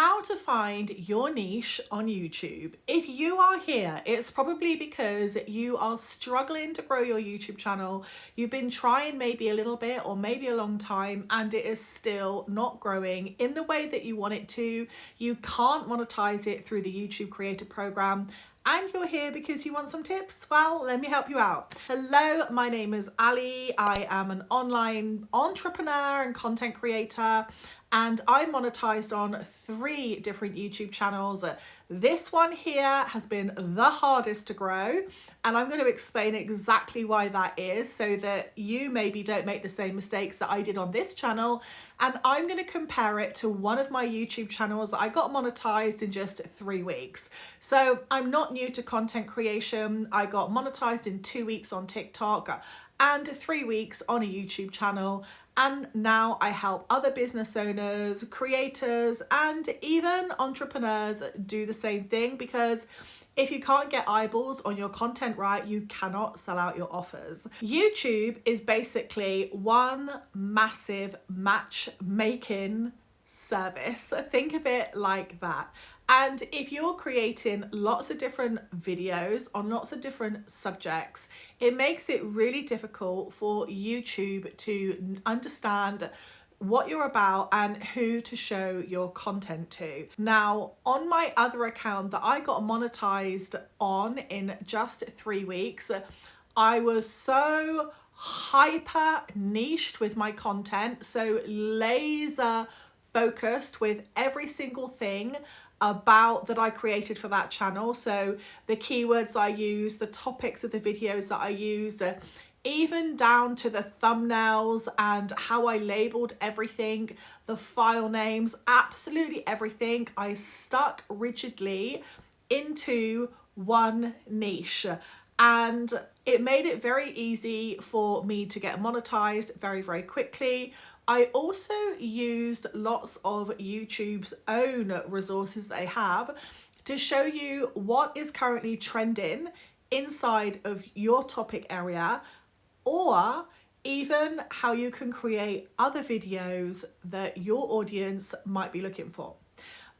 how to find your niche on YouTube. If you are here, it's probably because you are struggling to grow your YouTube channel. You've been trying maybe a little bit or maybe a long time and it is still not growing in the way that you want it to. You can't monetize it through the YouTube Creator Program. And you're here because you want some tips? Well, let me help you out. Hello, my name is Ali. I am an online entrepreneur and content creator, and I monetized on 3 different YouTube channels. This one here has been the hardest to grow, and I'm going to explain exactly why that is so that you maybe don't make the same mistakes that I did on this channel. And I'm going to compare it to one of my YouTube channels that I got monetized in just 3 weeks. So I'm not new to content creation. I got monetized in 2 weeks on TikTok and 3 weeks on a YouTube channel. And now I help other business owners, creators, and even entrepreneurs do the same thing, because if you can't get eyeballs on your content right, you cannot sell out your offers. YouTube is basically one massive matchmaking service. Think of it like that. And if you're creating lots of different videos on lots of different subjects, it makes it really difficult for YouTube to understand what you're about and who to show your content to. Now, on my other account that I got monetized on in just 3 weeks, I was so hyper niched with my content, so laser focused with every single thing about that I created for that channel. So the keywords I use, the topics of the videos that I used, even down to the thumbnails and how I labeled everything, the file names, absolutely everything. I stuck rigidly into one niche, and it made it very easy for me to get monetized very, very quickly. I also used lots of YouTube's own resources they have to show you what is currently trending inside of your topic area, or even how you can create other videos that your audience might be looking for.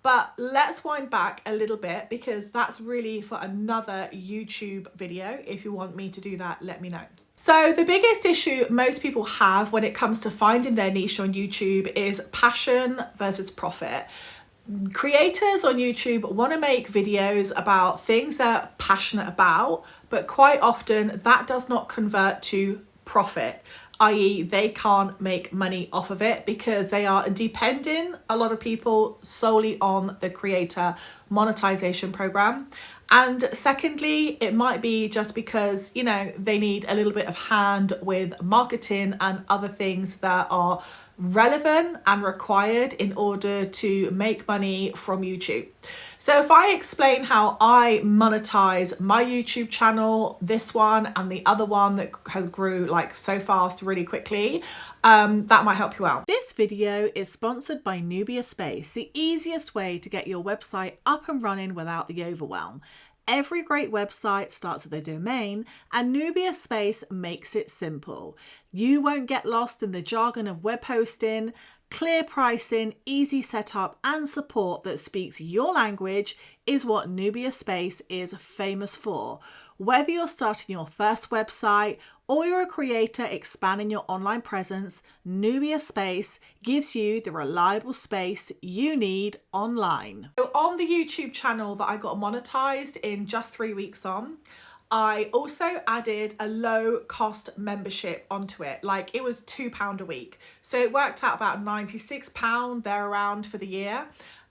But let's wind back a little bit, because that's really for another YouTube video. If you want me to do that, let me know. So the biggest issue most people have when it comes to finding their niche on YouTube is passion versus profit. Creators on YouTube want to make videos about things they're passionate about, but quite often that does not convert to profit, i.e. they can't make money off of it because they are depending, a lot of people, solely on the creator monetization program. And secondly, it might be just because, you know, they need a little bit of hand with marketing and other things that are relevant and required in order to make money from YouTube. So if I explain how I monetize my YouTube channel, this one and the other one that has grew like so fast really quickly, that might help you out. This video is sponsored by Nubia Space, the easiest way to get your website up and running without the overwhelm. Every great website starts with a domain, and Nubia Space makes it simple. You won't get lost in the jargon of web hosting. Clear pricing, easy setup, and support that speaks your language is what Nubia Space is famous for. Whether you're starting your first website or you're a creator expanding your online presence, Nubia Space gives you the reliable space you need online. So on the YouTube channel that I got monetized in just 3 weeks on, I also added a low cost membership onto it. Like, it was £2 a week. So it worked out about £96 there around for the year.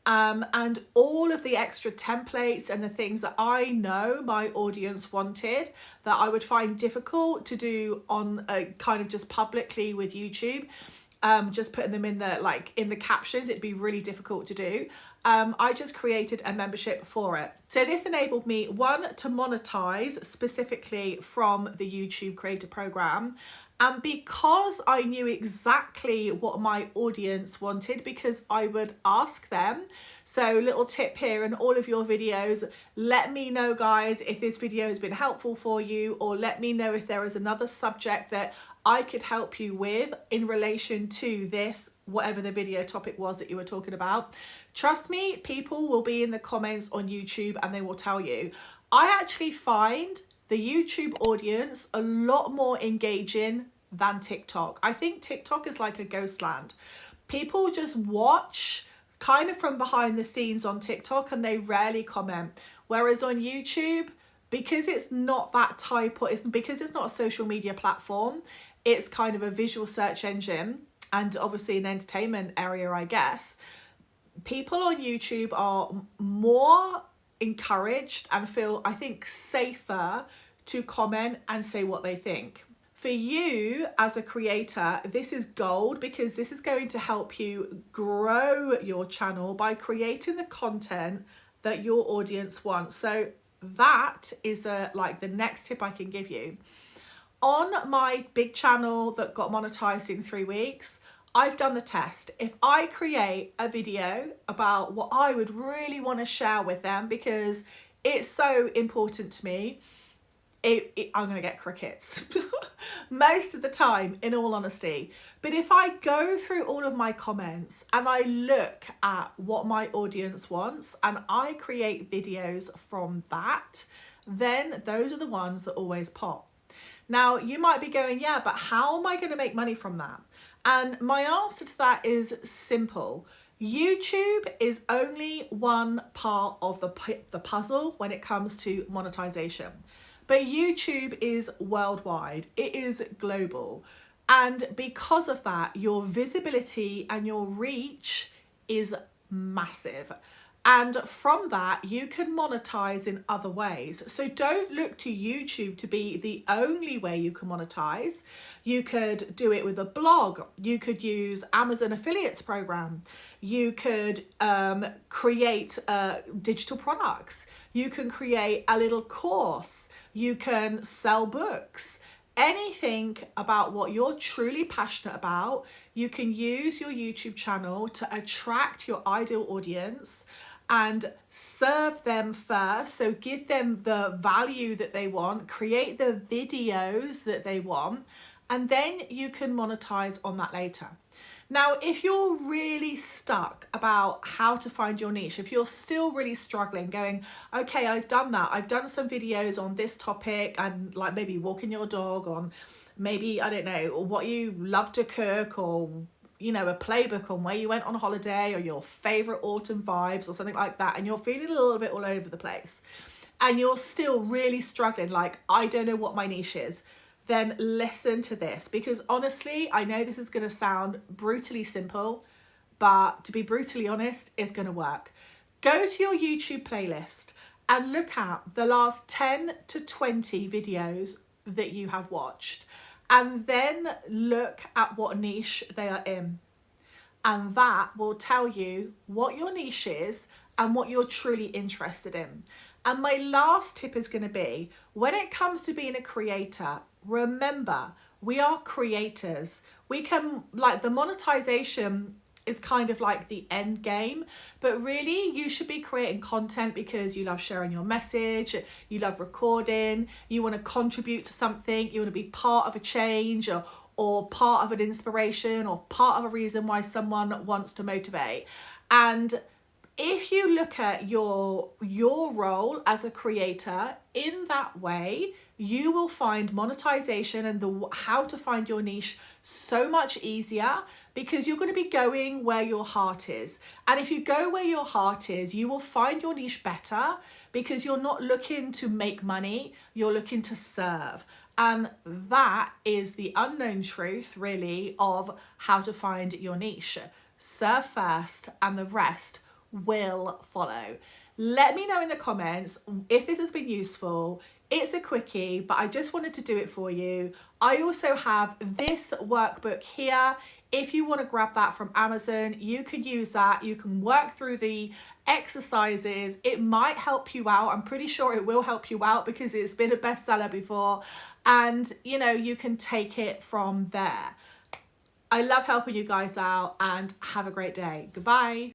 And all of the extra templates and the things that I know my audience wanted that I would find difficult to do on a kind of just publicly with YouTube, just putting them in the, like in the captions, it'd be really difficult to do. I just created a membership for it. So this enabled me, one, to monetize specifically from the YouTube Creator Program. And because I knew exactly what my audience wanted, because I would ask them, so little tip here in all of your videos, let me know guys if this video has been helpful for you, or let me know if there is another subject that I could help you with in relation to this whatever the video topic was that you were talking about. Trust me, people will be in the comments on YouTube and they will tell you. I actually find the YouTube audience a lot more engaging than TikTok. I think TikTok is like a ghost land. People just watch kind of from behind the scenes on TikTok and they rarely comment. Whereas on YouTube, because it's not that type, or because it's not a social media platform, it's kind of a visual search engine and obviously an entertainment area, I guess. People on YouTube are more encouraged and feel, I think, safer to comment and say what they think. For you as a creator, this is gold, because this is going to help you grow your channel by creating the content that your audience wants. So that is like the next tip I can give you. On my big channel that got monetized in 3 weeks, I've done the test. If I create a video about what I would really want to share with them because it's so important to me, I'm going to get crickets most of the time, in all honesty. But if I go through all of my comments and I look at what my audience wants and I create videos from that, then those are the ones that always pop. Now, you might be going, yeah, but how am I going to make money from that? And my answer to that is simple. YouTube is only one part of the puzzle when it comes to monetization. But YouTube is worldwide. It is global. And because of that, your visibility and your reach is massive. And from that, you can monetize in other ways. So don't look to YouTube to be the only way you can monetize. You could do it with a blog. You could use Amazon affiliates program. You could create digital products. You can create a little course. You can sell books. Anything about what you're truly passionate about, you can use your YouTube channel to attract your ideal audience and serve them first. So give them the value that they want, create the videos that they want, and then you can monetize on that later. Now, if you're really stuck about how to find your niche, if you're still really struggling, going, okay, I've done that. I've done some videos on this topic and like maybe walking your dog, on maybe, I don't know, what you love to cook, or, you know, a playbook on where you went on holiday, or your favorite autumn vibes or something like that. And you're feeling a little bit all over the place and you're still really struggling, like, I don't know what my niche is. Then listen to this, because honestly, I know this is going to sound brutally simple, but to be brutally honest, it's going to work. Go to your YouTube playlist and look at the last 10 to 20 videos that you have watched, and then look at what niche they are in. And that will tell you what your niche is and what you're truly interested in. And my last tip is going to be, when it comes to being a creator, remember, we are creators. We can, like, the monetization is kind of like the end game, but really you should be creating content because you love sharing your message, you love recording, you want to contribute to something, you want to be part of a change, or part of an inspiration, or part of a reason why someone wants to motivate. And if you look at your role as a creator in that way, you will find monetization and how to find your niche so much easier, because you're going to be going where your heart is. And if you go where your heart is, you will find your niche better, because you're not looking to make money, you're looking to serve. And that is the unknown truth, really, of how to find your niche. Serve first and the rest will follow. Let me know in the comments if this has been useful. It's a quickie, but I just wanted to do it for you. I also have this workbook here. If you want to grab that from Amazon, you can use that. You can work through the exercises. It might help you out. I'm pretty sure it will help you out because it's been a bestseller before. And, you know, you can take it from there. I love helping you guys out, and have a great day. Goodbye.